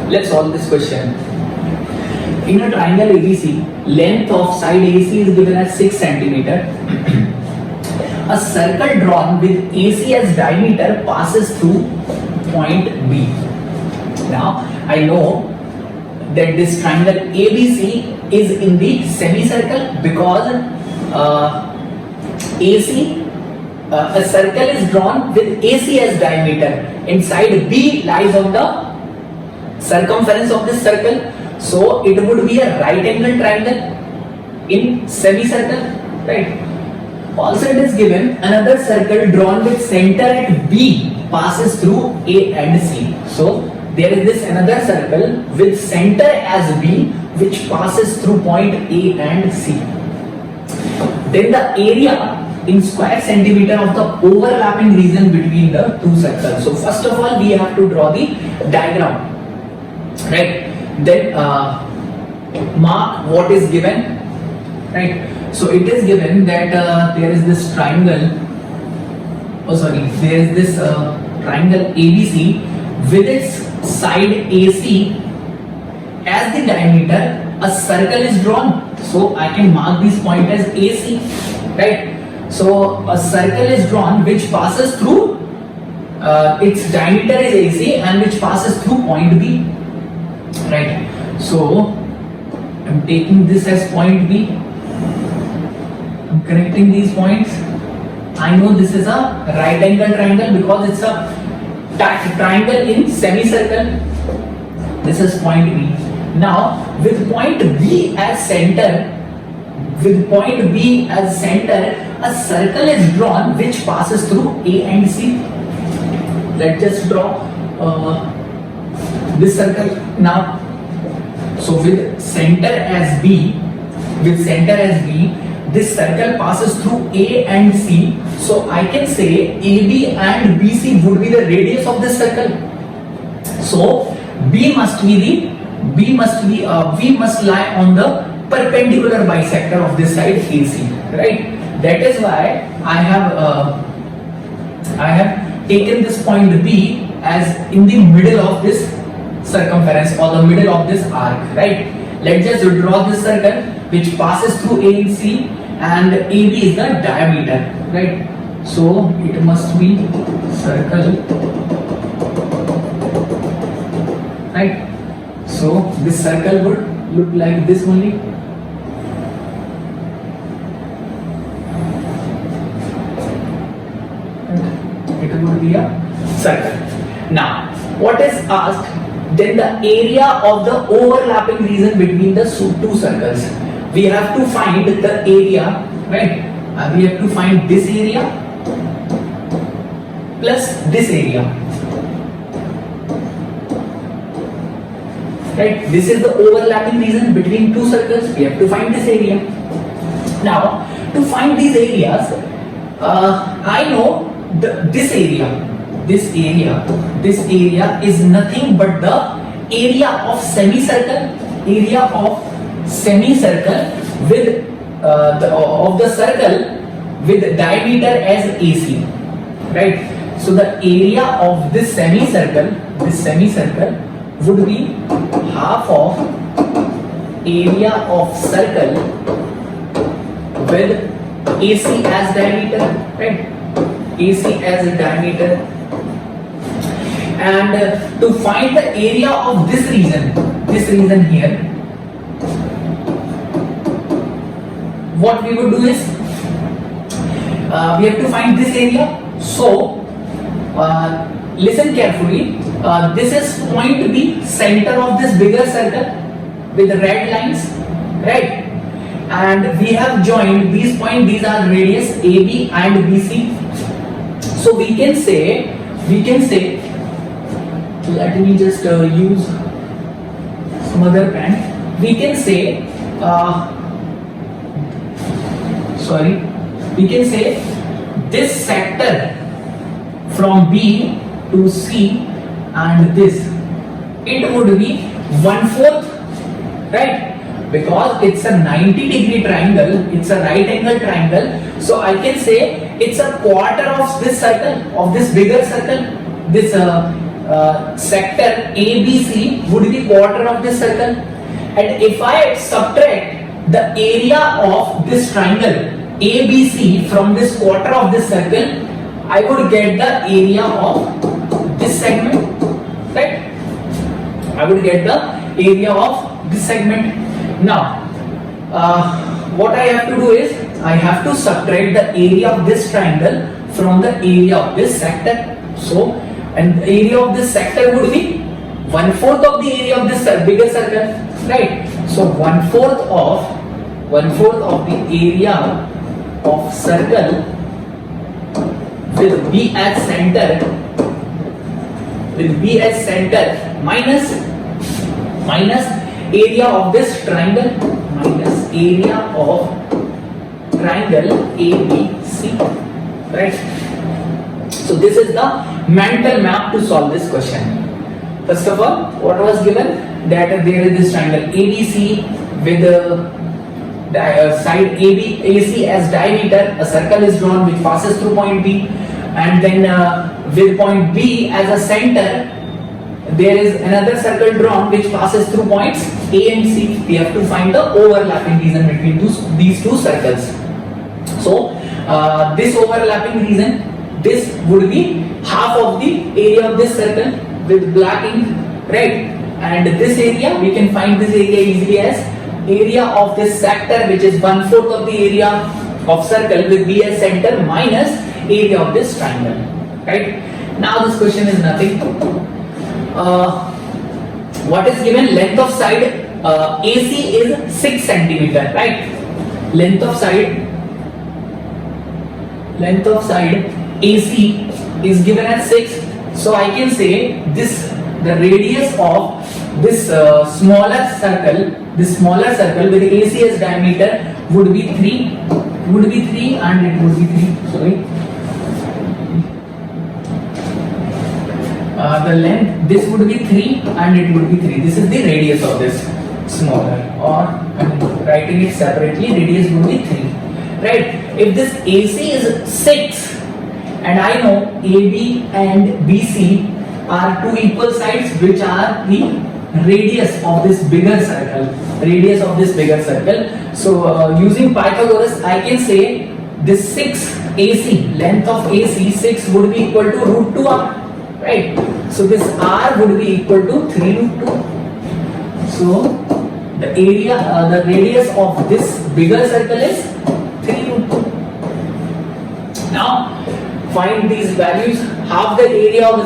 Let's solve this question. In a triangle ABC, length of side AC is given as 6 centimeter. A circle drawn with AC as diameter passes through point B. Now, I know that this triangle ABC is in the semicircle because a circle is drawn with AC as diameter. Inside B lies on the circumference of this circle. So it would be a right angle triangle in semicircle, right? Also it is given another circle drawn with center at B passes through A and C. So there is this another circle with center as B which passes through point A and C. Then the area in square centimeter of the overlapping region between the two circles. So first of all we have to draw the diagram, right? Then mark what is given, right? So it is given that there is this triangle, there is this triangle ABC with its side AC as the diameter. A circle is drawn, so I can mark this point as AC, right? So a circle is drawn which passes through, its diameter is AC and which passes through point B, right? So I'm taking this as point B. I'm connecting these points. I know this is a right angle triangle because it's a triangle in semicircle. This is point B. Now with point B as center, a circle is drawn which passes through A and C. Let's just draw this circle now. So with center as B, this circle passes through A and C. So I can say AB and BC would be the radius of this circle. So B must lie on the perpendicular bisector of this side AC, right? That is why I have taken this point B as in the middle of this circumference or the middle of this arc, right? Let's just draw this circle which passes through A and C, and AB is the diameter, right? So it must be circle, right? So this circle would look like this only. It would be a circle. Now, what is asked? Then the area of the overlapping region between the two circles. We have to find the area, right? We have to find this area plus this area, right? This is the overlapping region between two circles. We have to find this area. Now, to find these areas, I know this area is nothing but the area of semicircle with the circle with diameter as AC, right? So the area of this semicircle would be half of area of circle with AC as diameter, right? AC as a diameter. And to find the area of this region here, what we would do is we have to find this area. So listen carefully. This is point B, center of this bigger circle with the red lines, right? And we have joined these points. These are radius AB and BC. So we can say. Let me just use some other pen. We can say, this sector from B to C and this, it would be 1/4, right? Because it's a 90-degree triangle, it's a right angle triangle. So I can say it's a quarter of this circle, of this bigger circle. This sector ABC would be quarter of this circle, and if I subtract the area of this triangle ABC from this quarter of this circle, I would get the area of this segment, right? I would get the area of this segment. Now, what I have to do is I have to subtract the area of this triangle from the area of this sector. So, and the area of this sector would be 1/4 of the area of this bigger circle, right? So 1/4 of the area of circle with B as center, minus area of this triangle, minus area of triangle ABC, right? So this is the mental map to solve this question. First of all, what was given? That there is this triangle ABC with side AC as diameter. A circle is drawn which passes through point B, and then with point B as a center, there is another circle drawn which passes through points A and C. We have to find the overlapping region between these two circles. So this overlapping region, this would be half of the area of this circle with black ink, right? And this area, we can find this area easily as area of this sector, which is 1/4 of the area of circle with B as center minus area of this triangle, right? Now this question is nothing. What is given? Length of side AC is 6 centimeter, right? Length of side AC is given as 6. So I can say the radius of this smaller circle with AC as diameter would be 3, and it would be 3. Sorry. The length, this would be 3 and it would be 3. This is the radius of this smaller, or I'm writing it separately, radius would be 3, right? If this AC is 6 and I know AB and BC are two equal sides which are the radius of this bigger circle, so using Pythagoras I can say this 6 AC, length of AC 6 would be equal to root 2r, right? So this r would be equal to 3 root 2. So the area, the radius of this bigger circle is 3 root 2. Now find these values. Half the area of